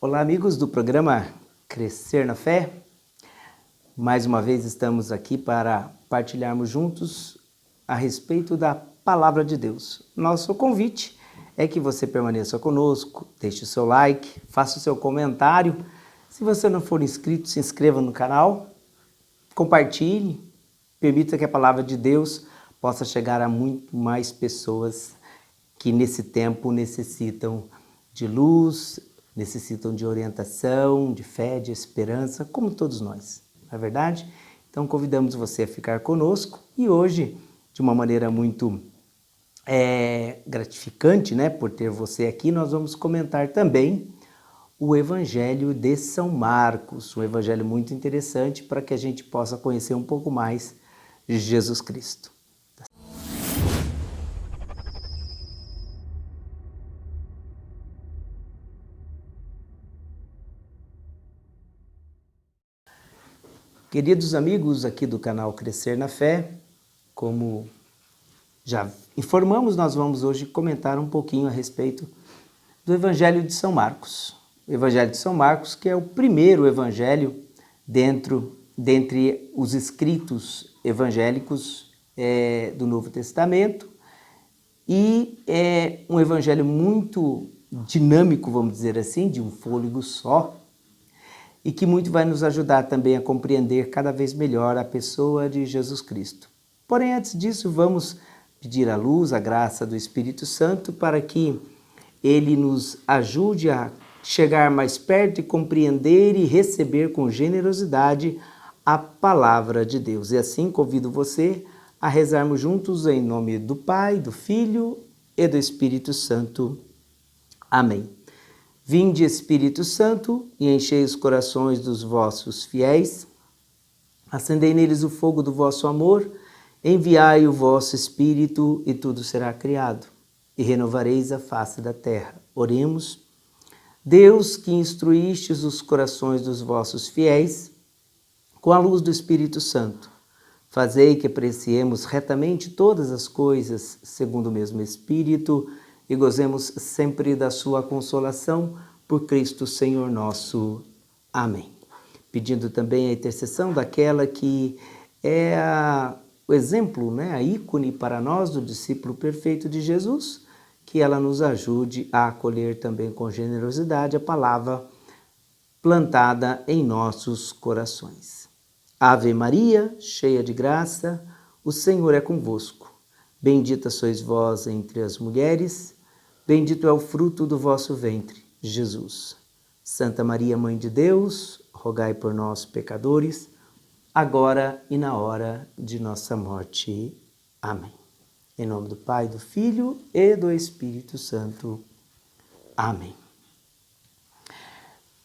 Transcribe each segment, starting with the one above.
Olá, amigos do programa Crescer na Fé. Mais uma vez estamos aqui para partilharmos juntos a respeito da Palavra de Deus. Nosso convite é que você permaneça conosco, deixe o seu like, faça o seu comentário. Se você não for inscrito, se inscreva no canal, compartilhe, permita que a Palavra de Deus possa chegar a muito mais pessoas que nesse tempo necessitam de luz, necessitam de orientação, de fé, de esperança, como todos nós, não é verdade? Então convidamos você a ficar conosco e hoje, de uma maneira muito gratificante, né, por ter você aqui, nós vamos comentar também o Evangelho de São Marcos, um evangelho muito interessante para que a gente possa conhecer um pouco mais de Jesus Cristo. Queridos amigos aqui do canal Crescer na Fé, como já informamos, nós vamos hoje comentar um pouquinho a respeito do Evangelho de São Marcos. O Evangelho de São Marcos, que é o primeiro evangelho dentre os escritos evangélicos do Novo Testamento, e é um evangelho muito dinâmico, vamos dizer assim, de um fôlego só, e que muito vai nos ajudar também a compreender cada vez melhor a pessoa de Jesus Cristo. Porém, antes disso, vamos pedir a luz, a graça do Espírito Santo para que ele nos ajude a chegar mais perto e compreender e receber com generosidade a palavra de Deus. E assim convido você a rezarmos juntos em nome do Pai, do Filho e do Espírito Santo. Amém. Vinde, Espírito Santo, e enchei os corações dos vossos fiéis. Acendei neles o fogo do vosso amor. Enviai o vosso Espírito, e tudo será criado, e renovareis a face da terra. Oremos. Deus, que instruístes os corações dos vossos fiéis, com a luz do Espírito Santo, fazei que apreciemos retamente todas as coisas, segundo o mesmo Espírito, e gozemos sempre da sua consolação, por Cristo Senhor nosso. Amém. Pedindo também a intercessão daquela que é o exemplo, né, a ícone para nós do discípulo perfeito de Jesus, que ela nos ajude a acolher também com generosidade a palavra plantada em nossos corações. Ave Maria, cheia de graça, o Senhor é convosco. Bendita sois vós entre as mulheres, bendito é o fruto do vosso ventre, Jesus. Santa Maria, Mãe de Deus, rogai por nós, pecadores, agora e na hora de nossa morte. Amém. Em nome do Pai, do Filho e do Espírito Santo. Amém.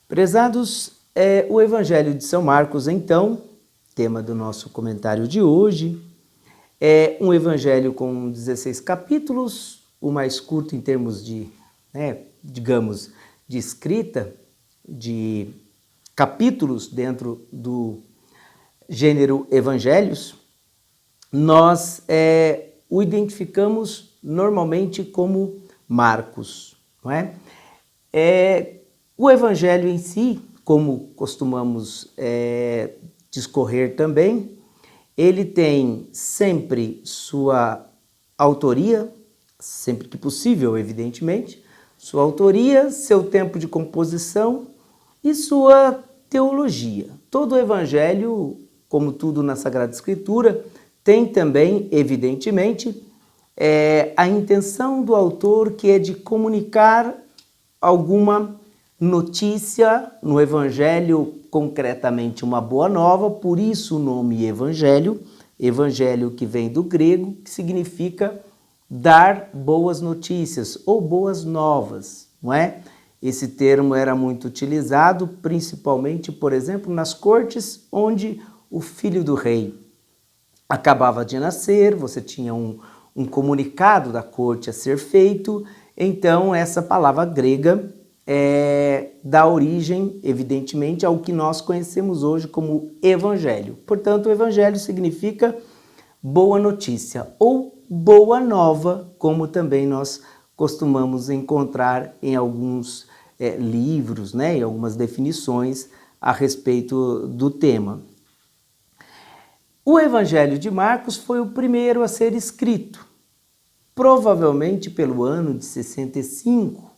Prezados, o Evangelho de São Marcos, então, tema do nosso comentário de hoje, é um evangelho com 16 capítulos, o mais curto em termos de, digamos, de escrita, de capítulos dentro do gênero evangelhos. Nós o identificamos normalmente como Marcos, não é? O evangelho em si, como costumamos discorrer também, ele tem sempre sua autoria, sempre que possível, evidentemente, sua autoria, seu tempo de composição e sua teologia. Todo o evangelho, como tudo na Sagrada Escritura, tem também, evidentemente, a intenção do autor, que é de comunicar alguma notícia no evangelho, concretamente uma boa nova, por isso o nome evangelho, evangelho que vem do grego, que significa dar boas notícias ou boas novas, não é? Esse termo era muito utilizado, principalmente, por exemplo, nas cortes onde o filho do rei acabava de nascer, você tinha um comunicado da corte a ser feito, então essa palavra grega dá origem, evidentemente, ao que nós conhecemos hoje como evangelho. Portanto, o evangelho significa boa notícia ou boa nova, como também nós costumamos encontrar em alguns livros, né, e algumas definições a respeito do tema. O Evangelho de Marcos foi o primeiro a ser escrito, provavelmente pelo ano de 65,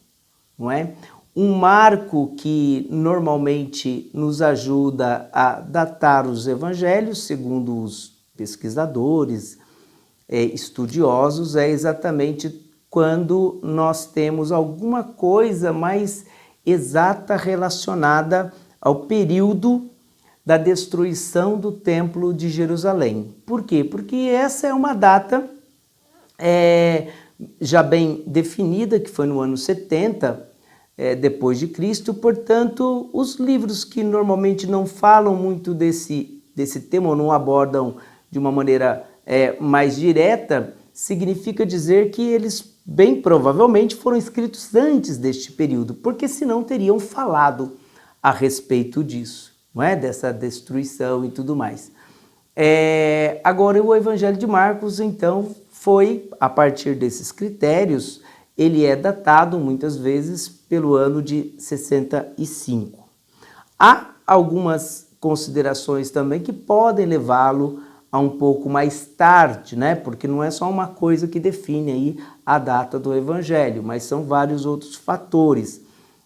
não é? Um marco que normalmente nos ajuda a datar os evangelhos, segundo os pesquisadores, estudiosos, é exatamente quando nós temos alguma coisa mais exata relacionada ao período da destruição do Templo de Jerusalém. Por quê? Porque essa é uma data já bem definida, que foi no ano 70 depois de Cristo. Portanto, os livros que normalmente não falam muito desse tema ou não abordam de uma maneira mais direta, significa dizer que eles bem provavelmente foram escritos antes deste período, porque senão teriam falado a respeito disso, não é? Dessa destruição e tudo mais. Agora, o Evangelho de Marcos, então, foi, a partir desses critérios, ele é datado muitas vezes pelo ano de 65. Há algumas considerações também que podem levá-lo a um pouco mais tarde, né? Porque não é só uma coisa que define aí a data do Evangelho, mas são vários outros fatores.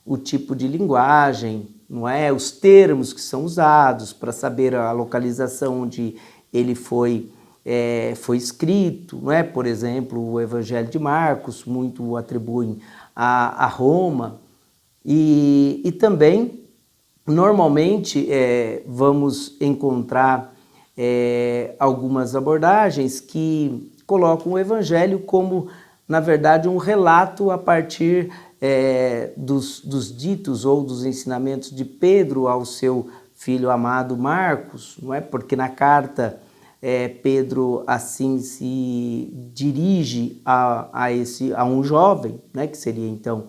O tipo de linguagem, não é? Os termos que são usados para saber a localização onde ele foi escrito, não é? Por exemplo, o Evangelho de Marcos, muito o atribuem a Roma, e também, normalmente, vamos encontrar algumas abordagens que colocam o Evangelho como, na verdade, um relato a partir dos ditos ou dos ensinamentos de Pedro ao seu filho amado Marcos, não é? Porque na carta Pedro assim se dirige a um jovem, né, que seria então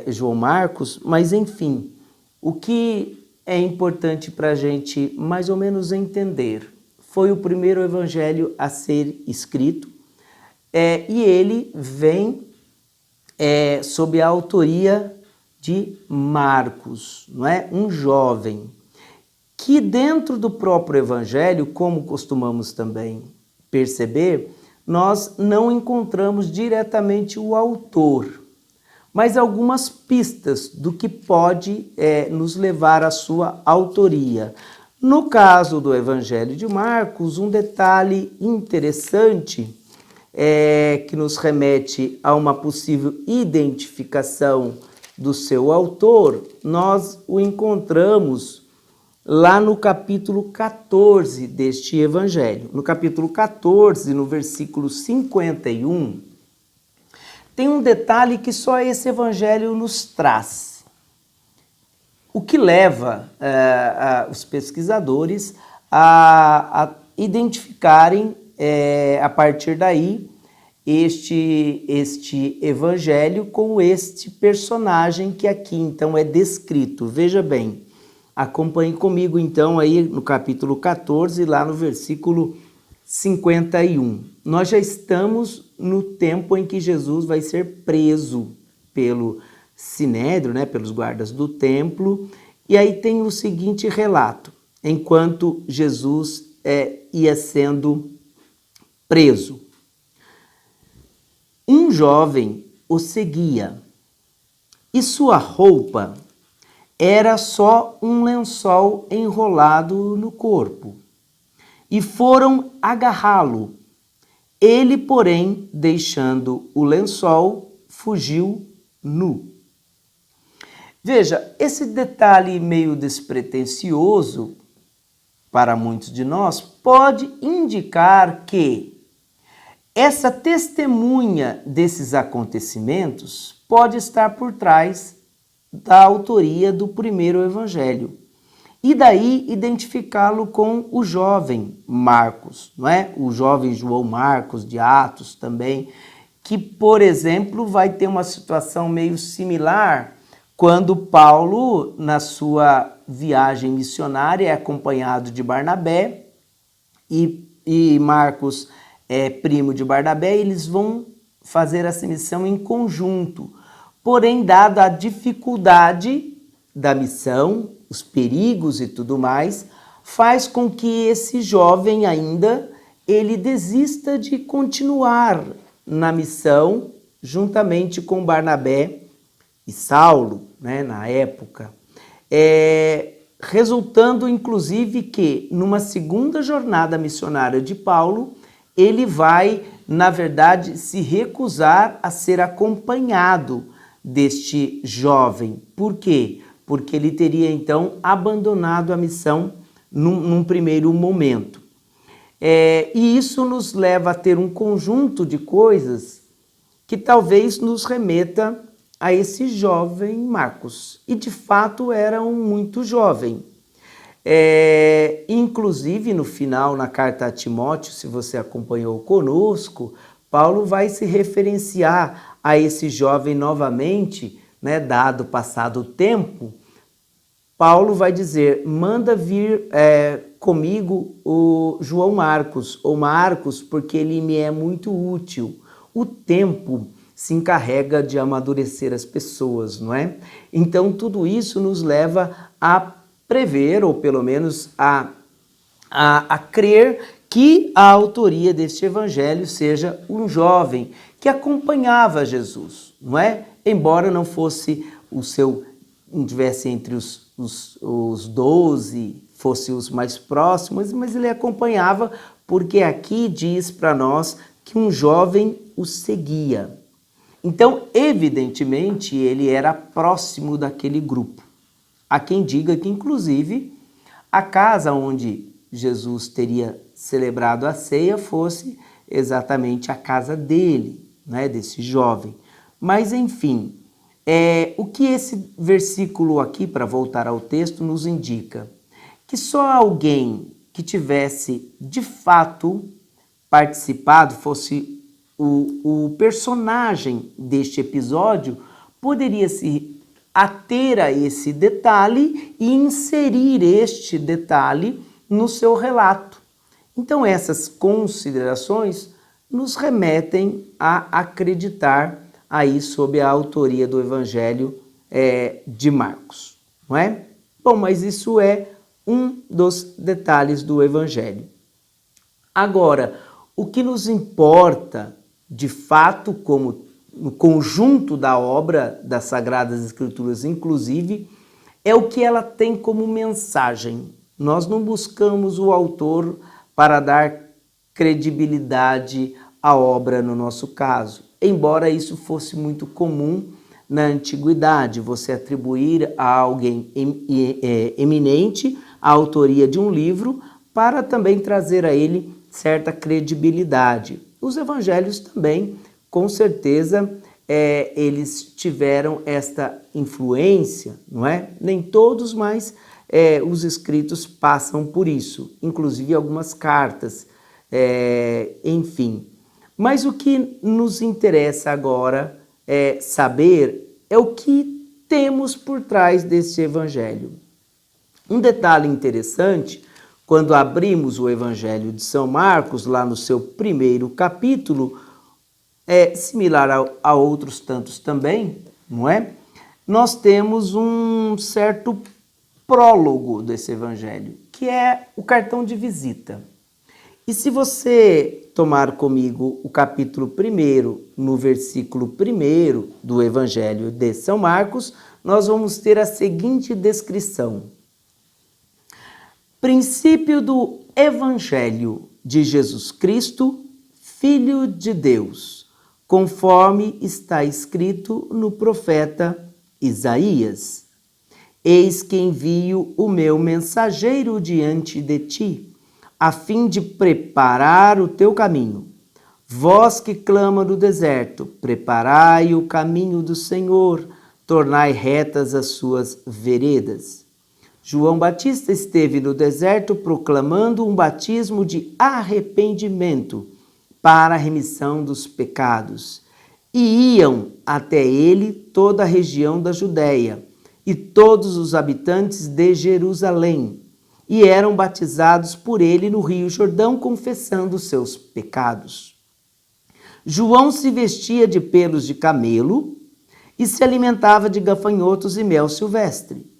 João Marcos, mas enfim, o que é importante para a gente mais ou menos entender, foi o primeiro evangelho a ser escrito e ele vem sob a autoria de Marcos, não é? Um jovem, que dentro do próprio Evangelho, como costumamos também perceber, nós não encontramos diretamente o autor, mas algumas pistas do que pode nos levar à sua autoria. No caso do Evangelho de Marcos, um detalhe interessante que nos remete a uma possível identificação do seu autor, nós o encontramos lá no capítulo 14 deste Evangelho. No capítulo 14, no versículo 51, tem um detalhe que só esse Evangelho nos traz. O que leva os pesquisadores a identificarem, a partir daí, este Evangelho com este personagem que aqui, então, é descrito. Veja bem, acompanhe comigo então aí no capítulo 14, lá no versículo 51. Nós já estamos no tempo em que Jesus vai ser preso pelo Sinédrio, né, pelos guardas do templo, e aí tem o seguinte relato: enquanto Jesus ia sendo preso, um jovem o seguia, e sua roupa era só um lençol enrolado no corpo, e foram agarrá-lo. Ele, porém, deixando o lençol, fugiu nu. Veja, esse detalhe meio despretensioso para muitos de nós pode indicar que essa testemunha desses acontecimentos pode estar por trás da autoria do primeiro evangelho. E daí identificá-lo com o jovem Marcos, não é? O jovem João Marcos de Atos também, que, por exemplo, vai ter uma situação meio similar quando Paulo, na sua viagem missionária, é acompanhado de Barnabé, e Marcos é primo de Barnabé, e eles vão fazer essa missão em conjunto. Porém, dada a dificuldade da missão, os perigos e tudo mais, faz com que esse jovem ainda ele desista de continuar na missão juntamente com Barnabé e Saulo, né, na época, resultando inclusive que numa segunda jornada missionária de Paulo, ele vai, na verdade, se recusar a ser acompanhado deste jovem. Por quê? Porque ele teria então abandonado a missão num primeiro momento. E isso nos leva a ter um conjunto de coisas que talvez nos remeta a esse jovem Marcos. E de fato era um muito jovem. Inclusive no final, na carta a Timóteo, se você acompanhou conosco, Paulo vai se referenciar a esse jovem novamente, né, dado passado o tempo. Paulo vai dizer, manda vir comigo o João Marcos, ou Marcos, porque ele me é muito útil. O tempo se encarrega de amadurecer as pessoas, não é? Então tudo isso nos leva a prever, ou pelo menos a crer que a autoria deste evangelho seja um jovem que acompanhava Jesus, não é? Embora não fosse não tivesse entre os 12, fosse os mais próximos, mas ele acompanhava porque aqui diz para nós que um jovem o seguia. Então, evidentemente, ele era próximo daquele grupo. Há quem diga que, inclusive, a casa onde Jesus teria celebrado a ceia fosse exatamente a casa dele, né, desse jovem. Mas, enfim, o que esse versículo aqui, para voltar ao texto, nos indica? Que só alguém que tivesse, de fato, participado, fosse o personagem deste episódio, poderia se ater a esse detalhe e inserir este detalhe no seu relato. Então essas considerações nos remetem a acreditar aí sob a autoria do Evangelho de Marcos, não é? Bom, mas isso é um dos detalhes do Evangelho. Agora, o que nos importa, de fato, como no conjunto da obra das Sagradas Escrituras, inclusive, é o que ela tem como mensagem. Nós não buscamos o autor para dar credibilidade à obra no nosso caso, embora isso fosse muito comum na antiguidade, você atribuir a alguém eminente a autoria de um livro para também trazer a ele certa credibilidade. Os evangelhos também, com certeza, eles tiveram esta influência, não é? Nem todos, mas os escritos passam por isso, inclusive algumas cartas, enfim. Mas o que nos interessa agora saber é o que temos por trás deste evangelho. Um detalhe interessante, quando abrimos o Evangelho de São Marcos, lá no seu primeiro capítulo, similar a outros tantos também, não é? Nós temos um certo prólogo desse Evangelho, que é o cartão de visita. E se você tomar comigo o capítulo 1, no versículo 1 do Evangelho de São Marcos, nós vamos ter a seguinte descrição. Princípio do Evangelho de Jesus Cristo, Filho de Deus, conforme está escrito no profeta Isaías. Eis que envio o meu mensageiro diante de ti, a fim de preparar o teu caminho. Vós que clama no deserto, preparai o caminho do Senhor, tornai retas as suas veredas. João Batista esteve no deserto proclamando um batismo de arrependimento para a remissão dos pecados. E iam até ele toda a região da Judéia e todos os habitantes de Jerusalém, e eram batizados por ele no Rio Jordão, confessando seus pecados. João se vestia de pelos de camelo e se alimentava de gafanhotos e mel silvestre.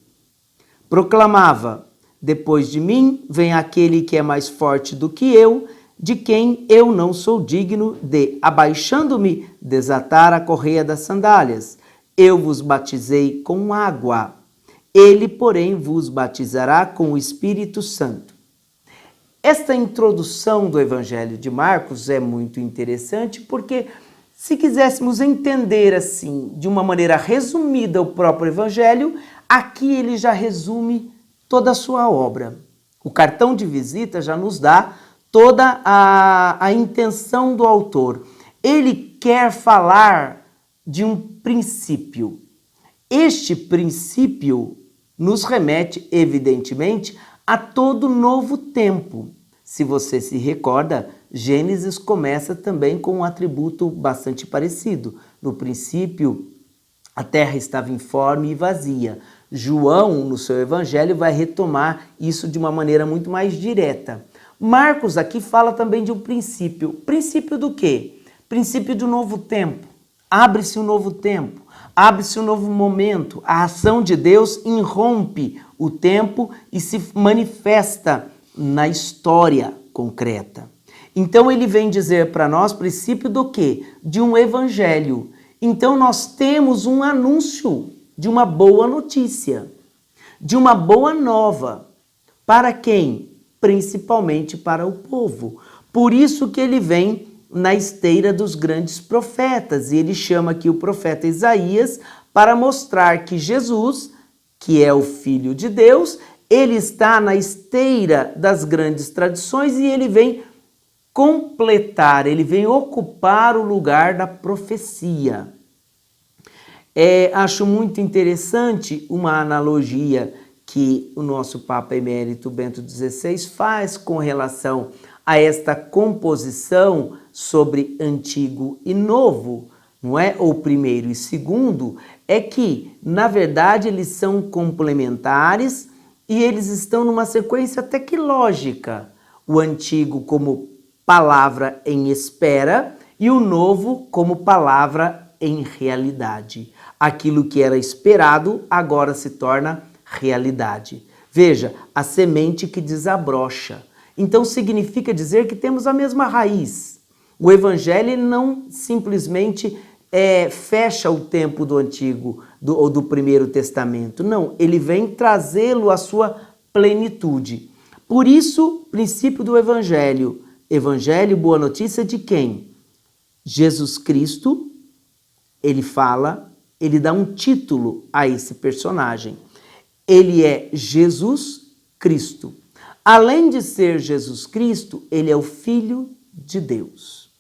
Proclamava: depois de mim vem aquele que é mais forte do que eu, de quem eu não sou digno de, abaixando-me, desatar a correia das sandálias. Eu vos batizei com água. Ele, porém, vos batizará com o Espírito Santo. Esta introdução do Evangelho de Marcos é muito interessante porque, se quiséssemos entender assim, de uma maneira resumida, o próprio Evangelho, aqui ele já resume toda a sua obra. O cartão de visita já nos dá toda a intenção do autor. Ele quer falar de um princípio. Este princípio nos remete, evidentemente, a todo novo tempo. Se você se recorda, Gênesis começa também com um atributo bastante parecido. No princípio, a terra estava informe e vazia. João, no seu evangelho, vai retomar isso de uma maneira muito mais direta. Marcos aqui fala também de um princípio. Princípio do quê? Princípio do novo tempo. Abre-se um novo tempo. Abre-se um novo momento, a ação de Deus irrompe o tempo e se manifesta na história concreta. Então ele vem dizer para nós princípio do quê? De um evangelho. Então nós temos um anúncio de uma boa notícia, de uma boa nova. Para quem? Principalmente para o povo. Por isso que ele vem na esteira dos grandes profetas, e ele chama aqui o profeta Isaías para mostrar que Jesus, que é o Filho de Deus, ele está na esteira das grandes tradições e ele vem completar, ele vem ocupar o lugar da profecia. Acho muito interessante uma analogia que o nosso Papa Emérito Bento XVI faz com relação a esta composição sobre antigo e novo, não é? Ou primeiro e segundo, é que, na verdade, eles são complementares e eles estão numa sequência até que lógica. O antigo como palavra em espera e o novo como palavra em realidade. Aquilo que era esperado agora se torna realidade. Veja, a semente que desabrocha. Então significa dizer que temos a mesma raiz. O Evangelho não simplesmente fecha o tempo do Antigo ou do Primeiro Testamento. Não, ele vem trazê-lo à sua plenitude. Por isso, princípio do Evangelho. Evangelho, boa notícia de quem? Jesus Cristo, ele fala, ele dá um título a esse personagem. Ele é Jesus Cristo. Além de ser Jesus Cristo, ele é o Filho de Deus.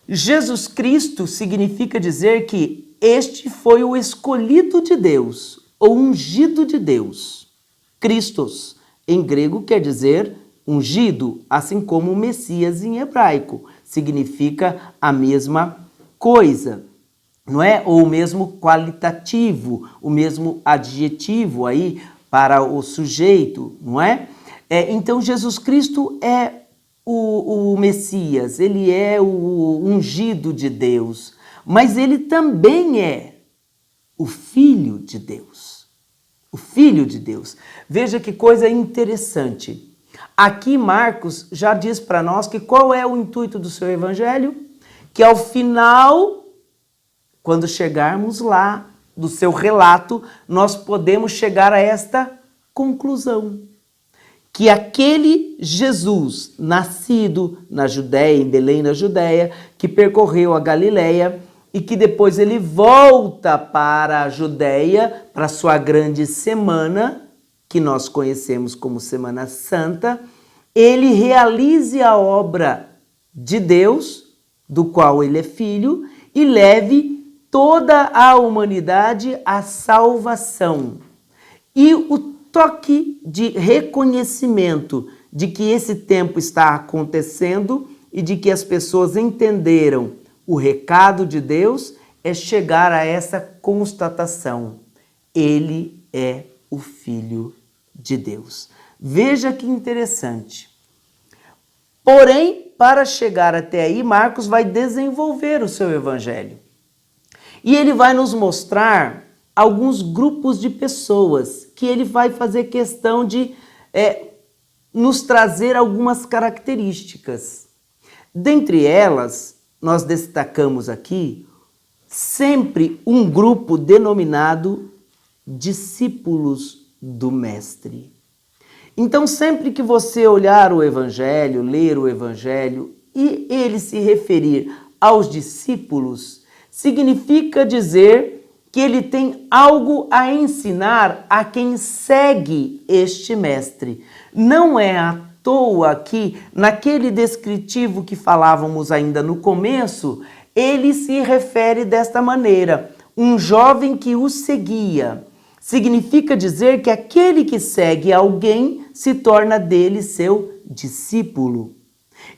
Jesus Cristo significa dizer que este foi o escolhido de Deus, ou ungido de Deus. Christos, em grego, quer dizer ungido, assim como o Messias em hebraico, significa a mesma coisa, não é? Ou o mesmo qualitativo, o mesmo adjetivo aí para o sujeito, não é? Então Jesus Cristo é o Messias, ele é o ungido de Deus, mas ele também é o Filho de Deus. O Filho de Deus. Veja que coisa interessante. Aqui Marcos já diz para nós que qual é o intuito do seu evangelho? Que ao final, quando chegarmos lá, do seu relato, nós podemos chegar a esta conclusão. Que aquele Jesus, nascido na Judéia, em Belém, na Judéia, que percorreu a Galileia e que depois ele volta para a Judéia, para sua grande semana, que nós conhecemos como Semana Santa, ele realize a obra de Deus, do qual ele é filho, e leve toda a humanidade à salvação. E o toque de reconhecimento de que esse tempo está acontecendo e de que as pessoas entenderam o recado de Deus é chegar a essa constatação. Ele é o Filho de Deus. Veja que interessante. Porém, para chegar até aí, Marcos vai desenvolver o seu evangelho. E ele vai nos mostrar alguns grupos de pessoas que ele vai fazer questão de nos trazer algumas características. Dentre elas, nós destacamos aqui sempre um grupo denominado discípulos do Mestre. Então, sempre que você olhar o Evangelho, ler o Evangelho e ele se referir aos discípulos, significa dizer que ele tem algo a ensinar a quem segue este Mestre. Não é à toa que, naquele descritivo que falávamos ainda no começo, ele se refere desta maneira: um jovem que o seguia. Significa dizer que aquele que segue alguém se torna dele seu discípulo.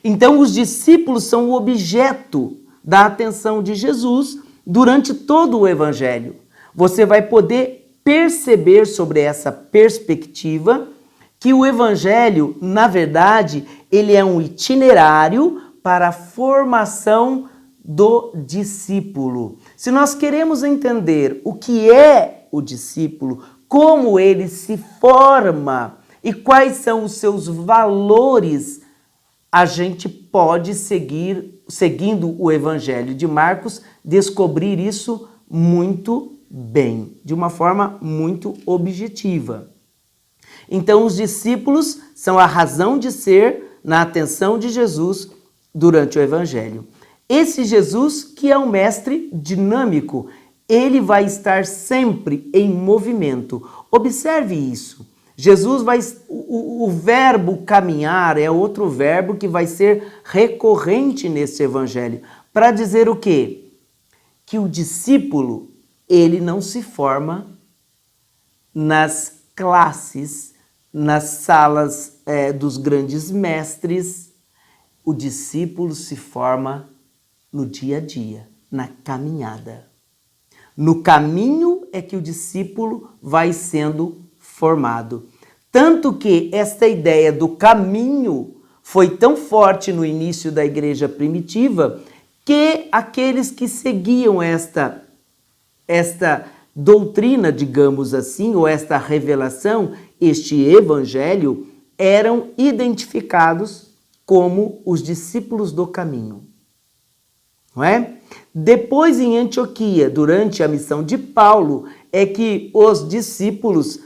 Então, os discípulos são o objeto da atenção de Jesus durante todo o Evangelho. Você vai poder perceber sobre essa perspectiva que o Evangelho, na verdade, ele é um itinerário para a formação do discípulo. Se nós queremos entender o que é o discípulo, como ele se forma e quais são os seus valores, a gente pode seguindo o Evangelho de Marcos, descobrir isso muito bem, de uma forma muito objetiva. Então, os discípulos são a razão de ser na atenção de Jesus durante o Evangelho. Esse Jesus que é um mestre dinâmico, ele vai estar sempre em movimento. Observe isso. Jesus vai... O verbo caminhar é outro verbo que vai ser recorrente nesse Evangelho. Para dizer o quê? Que o discípulo, ele não se forma nas classes, nas salas dos grandes mestres. O discípulo se forma no dia a dia, na caminhada. No caminho é que o discípulo vai sendo formado. Tanto que esta ideia do caminho foi tão forte no início da igreja primitiva que aqueles que seguiam esta doutrina, digamos assim, ou esta revelação, este evangelho, eram identificados como os discípulos do caminho. Não é? Depois, em Antioquia, durante a missão de Paulo, é que os discípulos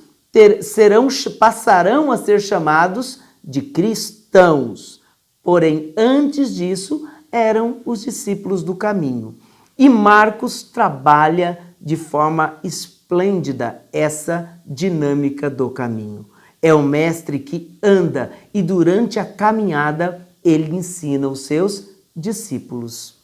passarão a ser chamados de cristãos. Porém, antes disso, eram os discípulos do caminho. E Marcos trabalha de forma esplêndida essa dinâmica do caminho. É o mestre que anda e durante a caminhada ele ensina os seus discípulos.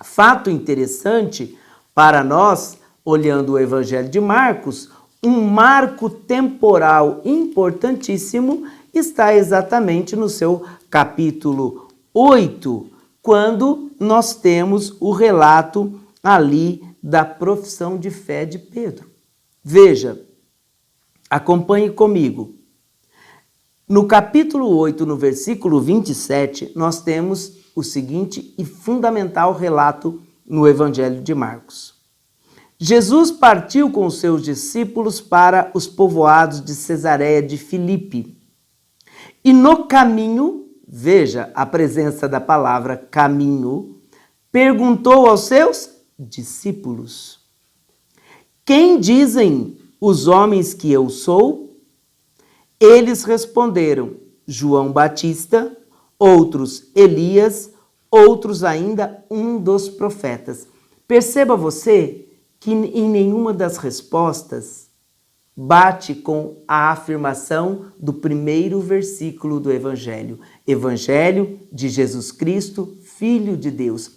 Fato interessante para nós, olhando o Evangelho de Marcos, um marco temporal importantíssimo está exatamente no seu capítulo 8, quando nós temos o relato ali da profissão de fé de Pedro. Veja, acompanhe comigo. No capítulo 8, no versículo 27, nós temos o seguinte e fundamental relato no Evangelho de Marcos. Jesus partiu com os seus discípulos para os povoados de Cesareia de Filipe. E no caminho, veja a presença da palavra caminho, perguntou aos seus discípulos: quem dizem os homens que eu sou? Eles responderam: João Batista, outros Elias, outros ainda um dos profetas. Perceba você que em nenhuma das respostas bate com a afirmação do primeiro versículo do Evangelho. Evangelho de Jesus Cristo, Filho de Deus.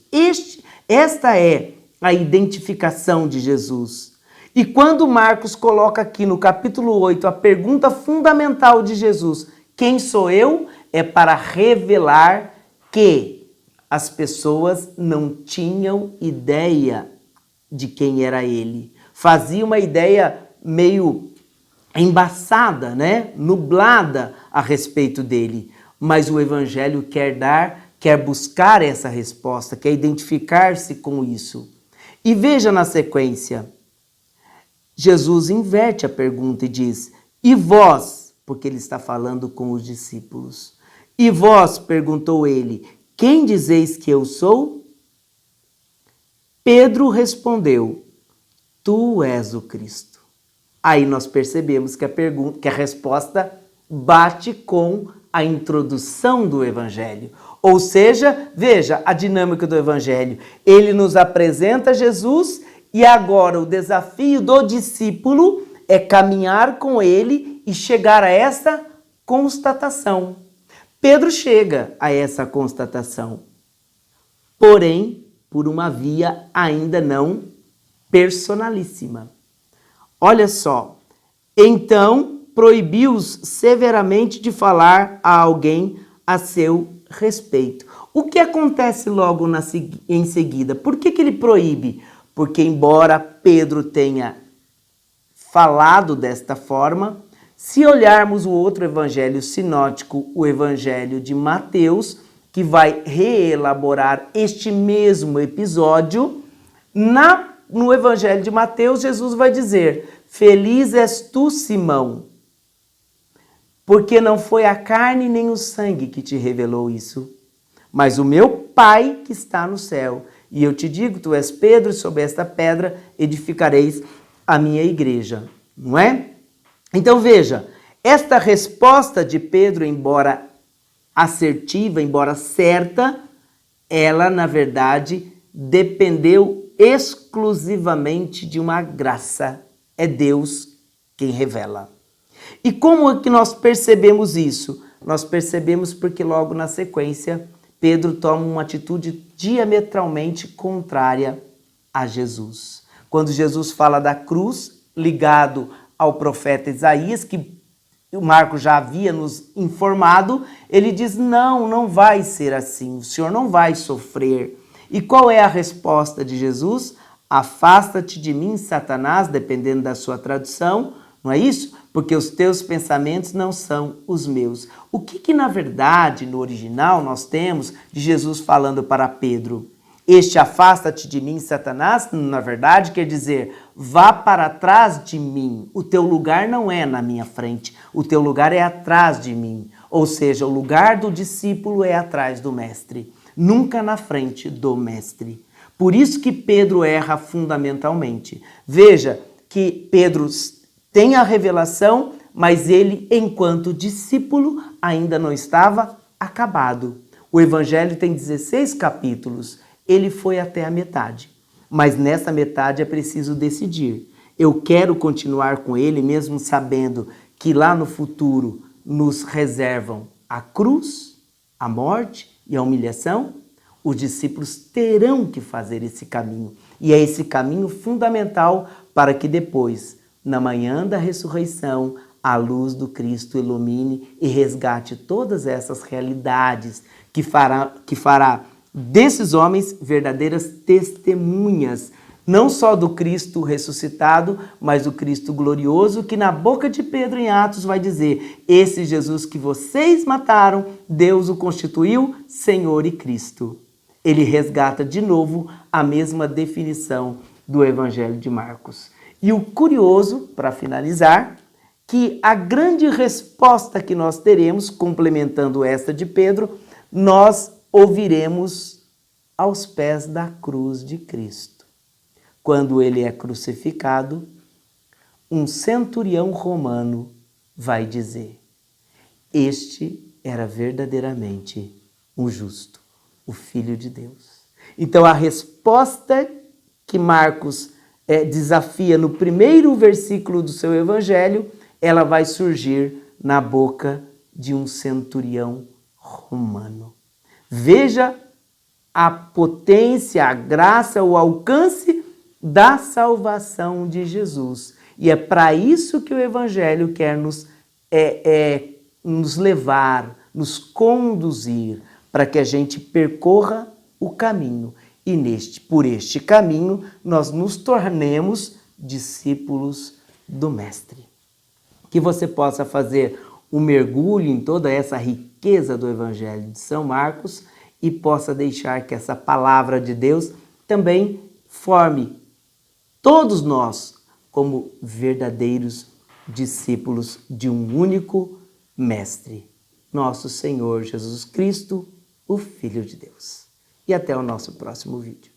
Esta é a identificação de Jesus. E quando Marcos coloca aqui no capítulo 8 a pergunta fundamental de Jesus, quem sou eu? É para revelar que as pessoas não tinham ideia de quem era ele. Fazia uma ideia meio embaçada, né? Nublada a respeito dele. Mas o Evangelho quer buscar essa resposta, quer identificar-se com isso. E veja na sequência, Jesus inverte a pergunta e diz: e vós? Porque ele está falando com os discípulos. E vós? Perguntou ele, quem dizeis que eu sou? Pedro respondeu, tu és o Cristo. Aí nós percebemos que a resposta bate com a introdução do Evangelho. Ou seja, veja a dinâmica do Evangelho. Ele nos apresenta Jesus e agora o desafio do discípulo é caminhar com ele e chegar a essa constatação. Pedro chega a essa constatação, porém, por uma via ainda não personalíssima. Olha só, então proibiu-os severamente de falar a alguém a seu respeito. O que acontece logo em seguida? Por que ele proíbe? Porque embora Pedro tenha falado desta forma, se olharmos o outro evangelho sinótico, o evangelho de Mateus, que vai reelaborar este mesmo episódio, no evangelho de Mateus, Jesus vai dizer, feliz és tu, Simão, porque não foi a carne nem o sangue que te revelou isso, mas o meu Pai que está no céu. E eu te digo, tu és Pedro, e sobre esta pedra edificareis a minha igreja. Não é? Então veja, esta resposta de Pedro, embora assertiva, embora certa, ela, na verdade, dependeu exclusivamente de uma graça. É Deus quem revela. E como é que nós percebemos isso? Nós percebemos porque logo na sequência, Pedro toma uma atitude diametralmente contrária a Jesus. Quando Jesus fala da cruz, ligado ao profeta Isaías, que o Marcos já havia nos informado, ele diz, não vai ser assim, o Senhor não vai sofrer. E qual é a resposta de Jesus? Afasta-te de mim, Satanás, dependendo da sua tradução, não é isso? Porque os teus pensamentos não são os meus. O que na verdade, no original, nós temos de Jesus falando para Pedro? Este afasta-te de mim, Satanás, na verdade, quer dizer, vá para trás de mim. O teu lugar não é na minha frente, o teu lugar é atrás de mim. Ou seja, o lugar do discípulo é atrás do mestre, nunca na frente do mestre. Por isso que Pedro erra fundamentalmente. Veja que Pedro tem a revelação, mas ele, enquanto discípulo, ainda não estava acabado. O Evangelho tem 16 capítulos. Ele foi até a metade, mas nessa metade é preciso decidir. Eu quero continuar com ele, mesmo sabendo que lá no futuro nos reservam a cruz, a morte e a humilhação. Os discípulos terão que fazer esse caminho, e é esse caminho fundamental para que depois, na manhã da ressurreição, a luz do Cristo ilumine e resgate todas essas realidades que fará desses homens verdadeiras testemunhas, não só do Cristo ressuscitado, mas do Cristo glorioso, que na boca de Pedro em Atos vai dizer, esse Jesus que vocês mataram, Deus o constituiu Senhor e Cristo. Ele resgata de novo a mesma definição do Evangelho de Marcos. E o curioso, para finalizar, que a grande resposta que nós teremos, complementando esta de Pedro, nós ouviremos aos pés da cruz de Cristo. Quando ele é crucificado, um centurião romano vai dizer, este era verdadeiramente um justo, o Filho de Deus. Então a resposta que Marcos desafia no primeiro versículo do seu evangelho, ela vai surgir na boca de um centurião romano. Veja a potência, a graça, o alcance da salvação de Jesus. E é para isso que o Evangelho quer nos levar, nos conduzir, para que a gente percorra o caminho. E por este caminho nós nos tornemos discípulos do Mestre. Que você possa fazer um mergulho em toda essa riqueza do Evangelho de São Marcos e possa deixar que essa palavra de Deus também forme todos nós como verdadeiros discípulos de um único Mestre, nosso Senhor Jesus Cristo, o Filho de Deus. E até o nosso próximo vídeo.